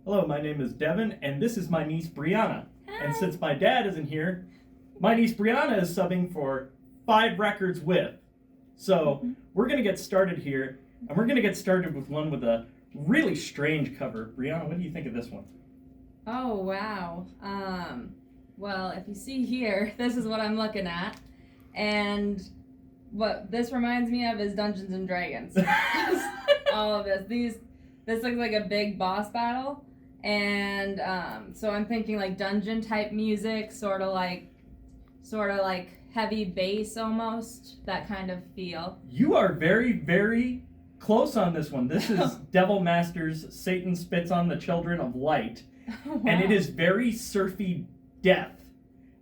Hello, my name is Devin, and this is my niece Brianna. Hi. And since my dad isn't here, my niece Brianna is subbing for 5 records with. So we're going to get started here, and we're going to get started with one with a really strange cover. Brianna, what do you think of this one? Oh, wow. Well, if you see here, this is what I'm looking at. And what this reminds me of is Dungeons and Dragons. All of this. This looks like a big boss battle. And so I'm thinking like dungeon type music, sort of like heavy bass almost, that kind of feel. You are very, very close on this one. This is Devil Masters, Satan Spits on the Children of Light. Wow. And it is very surfy death.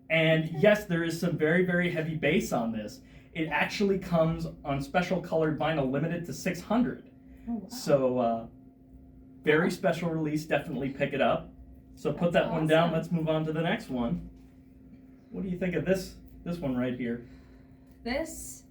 And yes, there is some very, very heavy bass on this. It actually comes on special colored vinyl limited to 600. Oh, wow. So, very special release. Definitely pick it up. So put that one down. Let's move on to the next one. What do you think of this one right here? This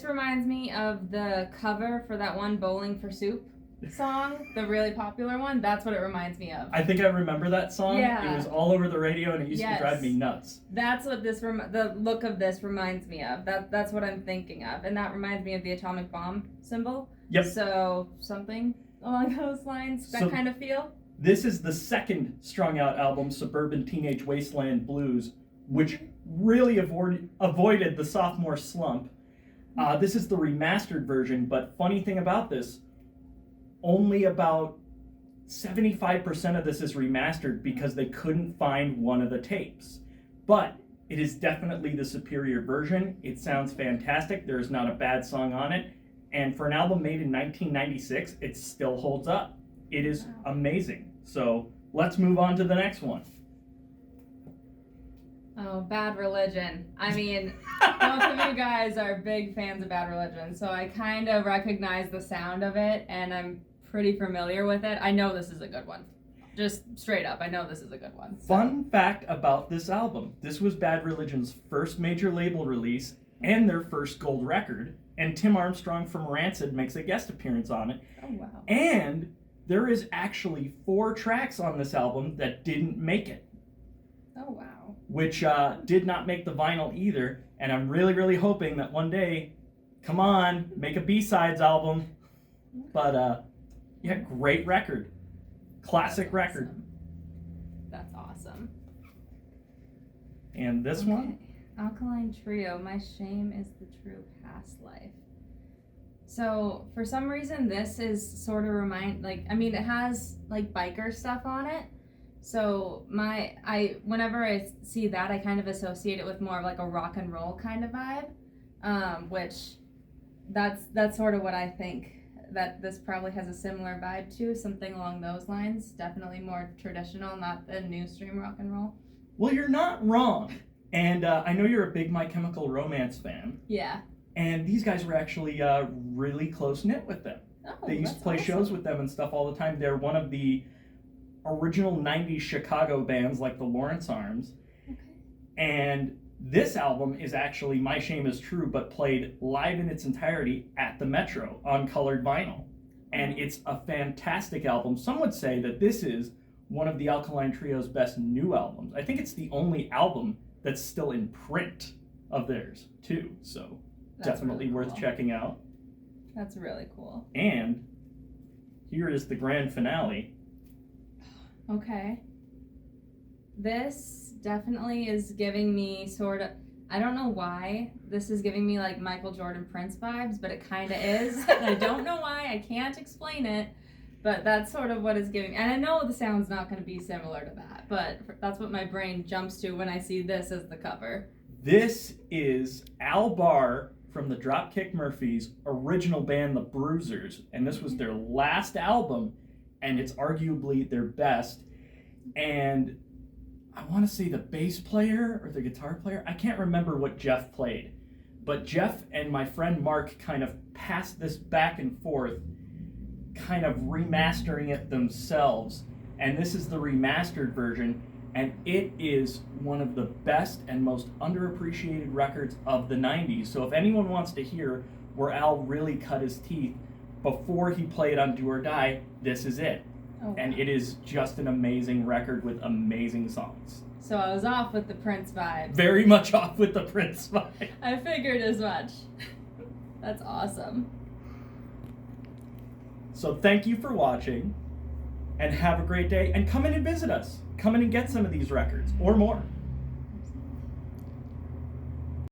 reminds me of the cover for that one Bowling for Soup song, the really popular one. That's what it reminds me of. I think I remember that song. Yeah. It was all over the radio, and it used to drive me nuts. That's what the look of this reminds me of. That's what I'm thinking of, and that reminds me of the atomic bomb symbol. Yep. So something along those lines, that kind of feel. This is the second strung out album, Suburban Teenage Wasteland Blues, which really avoided the sophomore slump. This is the remastered version, but funny thing about this, only about 75% of this is remastered because they couldn't find one of the tapes. But it is definitely the superior version. It sounds fantastic. There is not a bad song on it. And for an album made in 1996, it still holds up. It is amazing. So let's move on to the next one. Oh, Bad Religion. I mean, both of you guys are big fans of Bad Religion, so I kind of recognize the sound of it, and I'm pretty familiar with it. I know this is a good one. Just straight up, I know this is a good one. So. Fun fact about this album. This was Bad Religion's first major label release and their first gold record, and Tim Armstrong from Rancid makes a guest appearance on it. Oh, wow. And there is actually 4 tracks on this album that didn't make it. Oh, wow. Which did not make the vinyl either, and I'm really, really hoping that one day, come on, make a B-sides album. But, yeah, great record. Classic record. That's awesome. And this one? Alkaline Trio, My Shame is the True Past Life. So, for some reason, this is sort of it has, like, biker stuff on it. So whenever I see that, I kind of associate it with more of like a rock and roll kind of vibe, which that's sort of what I think that this probably has a similar vibe to, something along those lines. Definitely more traditional, not the new stream rock and roll. Well, you're not wrong. And I know you're a big My Chemical Romance fan. Yeah. And these guys were actually really close-knit with them. Oh, they used to play shows with them and stuff all the time. They're one of the original 90s Chicago bands like the Lawrence Arms. Okay. And this album is actually My Shame is True, but played live in its entirety at the Metro on colored vinyl. And it's a fantastic album. Some would say that this is one of the Alkaline Trio's best new albums. I think it's the only album that's still in print of theirs, too. So that's definitely really worth checking out. That's really cool. And here is the grand finale. Okay. This definitely is giving me sort of, I don't know why this is giving me like Michael Jordan Prince vibes, but it kind of is. I don't know why. I can't explain it, but that's sort of what it's giving. And I know the sound's not going to be similar to that, but that's what my brain jumps to when I see this as the cover. This is Al Barr from the Dropkick Murphys' original band, the Bruisers, and this was their last album, and it's arguably their best. And I want to say the bass player or the guitar player, I can't remember what Jeff played, but Jeff and my friend Mark kind of passed this back and forth, kind of remastering it themselves. And this is the remastered version, and it is one of the best and most underappreciated records of the 90s. So if anyone wants to hear where Al really cut his teeth, before he played on Do or Die, this is it. Oh, And wow. it is just an amazing record with amazing songs. So I was off with the Prince vibe. Very much off with the Prince vibe. I figured as much. That's awesome. So thank you for watching, and have a great day, and come in and visit us. Come in and get some of these records, or more.